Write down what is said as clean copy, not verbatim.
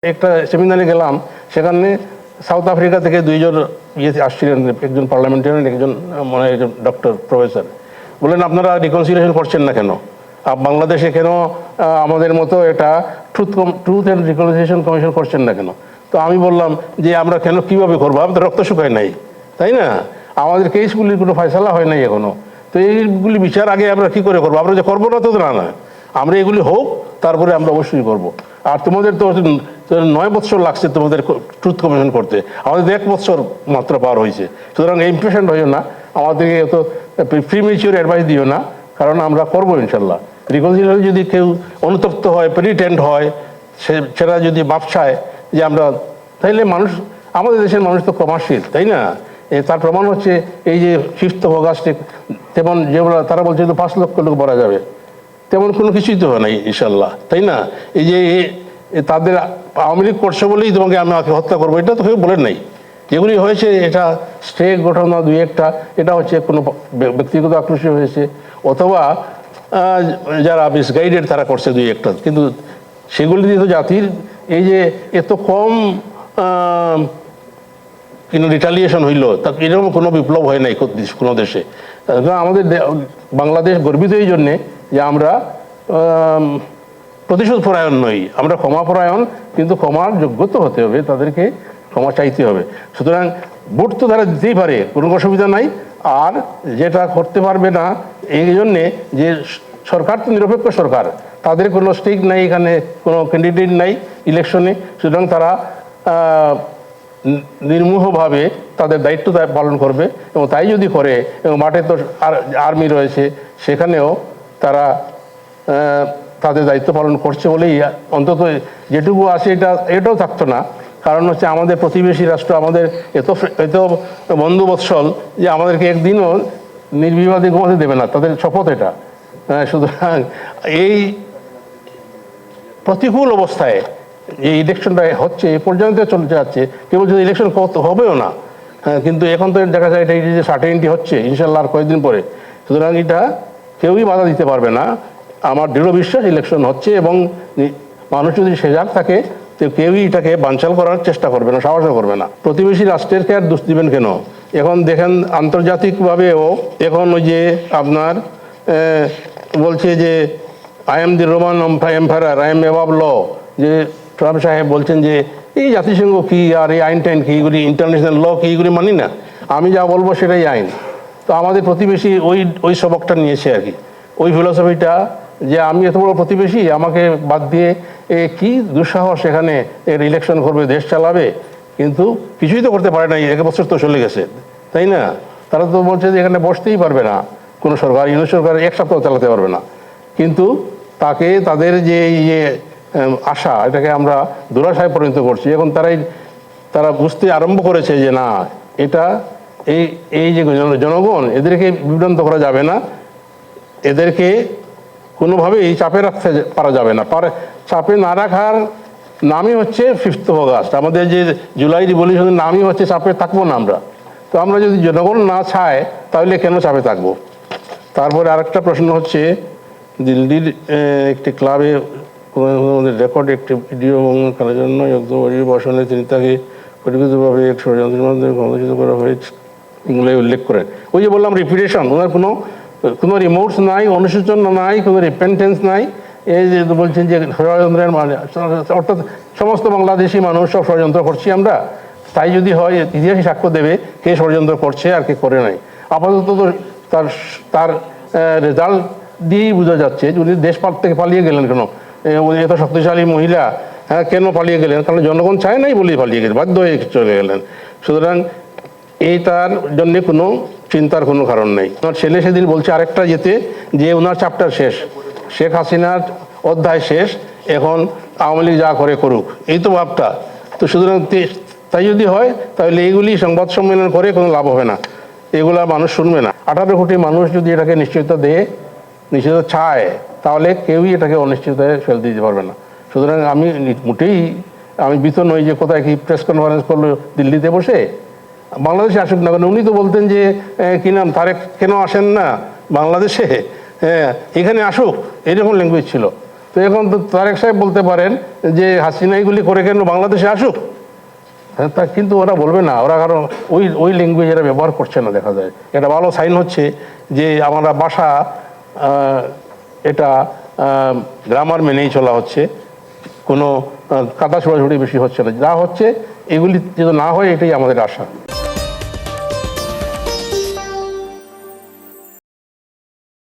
একটা সেমিনারে গেলাম, সেখানে সাউথ আফ্রিকা থেকে দুইজন আসছিলেন, একজন পার্লামেন্টারিয়ান, একজন মনে হয় ডক্টর প্রফেসর। বললেন আপনারা রিকনসিলিয়েশন করছেন না কেন, বাংলাদেশে কেন আমাদের মতো এটা ট্রুথ অ্যান্ড রিকনসিলিয়েশন কমিশন করছেন না কেন? তো আমি বললাম যে আমরা কেন কীভাবে করবো, আমাদের রক্ত শুকায় নাই, তাই না? আমাদের কেসগুলির কোনো ফয়সালা হয় নাই এখনো। তো এইগুলি বিচার আগে আমরা কী করে করবো? আমরা যে করবো না তো না, আমরা এগুলি হোক, তারপরে আমরা অবশ্যই করব। আর তোমাদের তো 9 বছর লাগছে তোমাদের ট্রুথ কমিশন করতে, আমাদের 1 বছর মাত্র পার হয়েছে। সুতরাং ইমপ্রেশন হইও না, আমাদেরকে এত প্রিমেচিওর অ্যাডভাইস দিও না, কারণ আমরা করবো ইনশাল্লাহ। রিকনসিলিয়েশন যদি কেউ অনুতপ্ত হয়, পেনিটেন্ট হয়, সেটা যদি মাপ চায় যে আমরা, তাইলে মানুষ, আমাদের দেশের মানুষ তো কমার্শিয়াল, তাই না? তার প্রমাণ হচ্ছে এই যে 5th অগাস্টে, তেমন যেগুলো তারা বলছে তো 5 লক্ষ লোক মারা যাবে, তেমন কোনো কিছুই তো হয় নাই ইনশাল্লাহ, তাই না? এই যে তাদের আওয়ামী লীগ করছে বলেই তোমাকে আমাকে হত্যা করবো, এটা তো কেউ বলেন নাই। যেগুলি হয়েছে এটা স্টেট ঘটনা দুই একটা, এটা হচ্ছে কোনো ব্যক্তিগত আক্রোশ হয়েছে, অথবা যারা মিসগাইডেড তারা করছে দুই একটা, কিন্তু সেগুলি দিয়ে তো জাতির এই যে এত কম কিন্তু রিটালিয়েশন হইল, তা এরকম কোনো বিপ্লব হয় নাই কোনো দেশে। আমাদের বাংলাদেশ গর্বিত এই জন্যে যে আমরা প্রতিশোধ পরায়ণ নই, আমরা ক্ষমা পরায়ণ, কিন্তু ক্ষমার যোগ্যতা হতে হবে, তাদেরকে ক্ষমা চাইতে হবে। সুতরাং ভোট তো তারা দিতেই পারে, কোনো অসুবিধা নাই। আর যেটা করতে পারবে না, এই জন্যে যে সরকার তো নিরপেক্ষ সরকার, তাদের কোনো স্টেক নাই, এখানে কোনো ক্যান্ডিডেট নাই ইলেকশনে, সুতরাং তারা নির্মোহভাবে তাদের দায়িত্ব পালন করবে। এবং তাই যদি করে, এবং মাঠে তো আর্মি রয়েছে, সেখানেও তারা তাদের দায়িত্ব পালন করছে বলেই অন্তত যেটুকু আছে এটাও থাকতো না। কারণ হচ্ছে আমাদের প্রতিবেশী রাষ্ট্র আমাদের এত বন্ধুবৎসল যে আমাদেরকে একদিনও নির্বিবাদে ঘুমাতে দেবে না, তাদের শপথ এটা। সুতরাং এই প্রতিকূল অবস্থায় এই ইলেকশনটা হচ্ছে, এই পর্যন্ত চলতে যাচ্ছে, কেবল যদি ইলেকশন হবেও না, কিন্তু এখন তো দেখা যায় এটা যে সার্টেনিটি হচ্ছে ইনশাল্লাহ আর কয়েকদিন পরে। সুতরাং এটা কেউই বাধা দিতে পারবে না, আমার দৃঢ় বিশ্বাস ইলেকশন হচ্ছে, এবং মানুষ যদি সজাগ থাকে তো কেউই এটাকে বানচাল করার চেষ্টা করবে না, সাহসও করবে না। প্রতিবেশী রাষ্ট্রেরকে আর দোষ দিবেন কেন? এখন দেখেন আন্তর্জাতিকভাবেও এখন ওই যে আপনার বলছে যে I am the Roman empire, I am above law, যে ট্রাম্প সাহেব বলছেন যে এই জাতিসংঘ কী আর এই আইন টাইন কী, এগুলি ইন্টারন্যাশনাল ল কী, এগুলি মানি না, আমি যা বলবো সেটাই আইন। তো আমাদের প্রতিবেশী ওই সবকটা নিয়েছে আর কি, ওই ফিলসফিটা, যে আমি এত বড় প্রতিবেশী, আমাকে বাদ দিয়ে কি দুঃসাহস এখানে ইলেকশন করবে, দেশ চালাবে, কিন্তু কিছুই তো করতে পারে না, 1 বছর তো চলে গেছে, তাই না? তারা তো বলছে যে এখানে বসতেই পারবে না কোনো সরকার, ইউনিট সরকার 1 সপ্তাহ চালাতে পারবে না। কিন্তু তাকে তাদের যে আশা, এটাকে আমরা দুরাশায় পরিণত করছি। এখন তারা বুঝতে আরম্ভ করেছে যে না, এটা এই যে জনগণ, এদেরকে বিভ্রান্ত করা যাবে না, এদেরকে কোনোভাবেই চাপে রাখতে পারা যাবে না। চাপে না রাখার নামই হচ্ছে 5th অগাস্ট। আমাদের যে জুলাই রিভলিউশনের নামই হচ্ছে চাপে থাকবো না আমরা। তো আমরা যদি জনগণ না চায়, তাহলে কেন চাপে থাকবো? তারপরে আরেকটা প্রশ্ন হচ্ছে, দিল্লির একটি ক্লাবে রেকর্ড একটি ভিডিও করার জন্য বসনে তিনি তাকে পরিকল্পিতভাবে এক ষড়যন্ত্রের মাধ্যমে ক্ষমতাচ্যুত করা হয়েছে বলে উল্লেখ করেন। ওই যে বললাম রিপিটেশন, ওনার কোনো রিমোর্স নাই, অনুশোচনা নাই, কোনো রিপেন্টেন্স নাই। এই যে বলছেন যে ষড়যন্ত্রের মানে, অর্থাৎ সমস্ত বাংলাদেশি মানুষ সব ষড়যন্ত্র করছি আমরা। তাই যদি হয়, ইতিহাসই সাক্ষ্য দেবে কে ষড়যন্ত্র করছে আর কে করে নাই। আপাতত তো তার রেজাল্ট দিয়েই বোঝা যাচ্ছে যে উনি দেশ থেকে পালিয়ে গেলেন কেন, এত শক্তিশালী মহিলা, হ্যাঁ, কেন পালিয়ে গেলেন? কারণ জনগণ চায় নাই বলেই পালিয়ে গেলেন, বাধ্য হয়ে চলে গেলেন। সুতরাং এইটার জন্যে কোনো চিন্তার কোনো কারণ নেই। ওনার ছেলে সেদিন বলছে আরেকটা যেতে, যে ওনার চ্যাপ্টার শেষ, শেখ হাসিনার অধ্যায় শেষ, এখন আওয়ামী লীগ যা করে করুক, এই তো ভাবটা। তো সুতরাং তাই যদি হয়, তাহলে এইগুলি সংবাদ সম্মেলন করে কোনো লাভ হবে না, এগুলা মানুষ শুনবে না। 18 কোটি মানুষ যদি এটাকে নিশ্চয়তা দেয়, নিশ্চয়তা চায়, তাহলে কেউই এটাকে অনিশ্চয়তায় ফেলতে দিতে পারবে না। সুতরাং আমি মোটেই ভীত নই যে কোথায় কি প্রেস কনফারেন্স করলো দিল্লিতে বসে, বাংলাদেশে আসুক না কেন। উনি তো বলতেন যে কি নাম, তারেক কেন আসেন না বাংলাদেশে, হ্যাঁ এখানে আসুক, এরকম ল্যাঙ্গুয়েজ ছিল। তো এখন তো তারেক সাহেব বলতে পারেন যে হাসিনা এগুলি করে কেন বাংলাদেশে আসুক, হ্যাঁ, তা কিন্তু ওরা বলবে না, ওরা কারণ ওই ল্যাঙ্গুয়েজ এরা ব্যবহার করছে না। দেখা যায় এটা ভালো সাইন হচ্ছে যে আমরা ভাষা এটা গ্রামার মেনেই চলা হচ্ছে, কোনো কাদা ছোড়াছুড়ি বেশি হচ্ছে না। যা হচ্ছে এগুলি যদি না হয়, এটাই আমাদের আশা।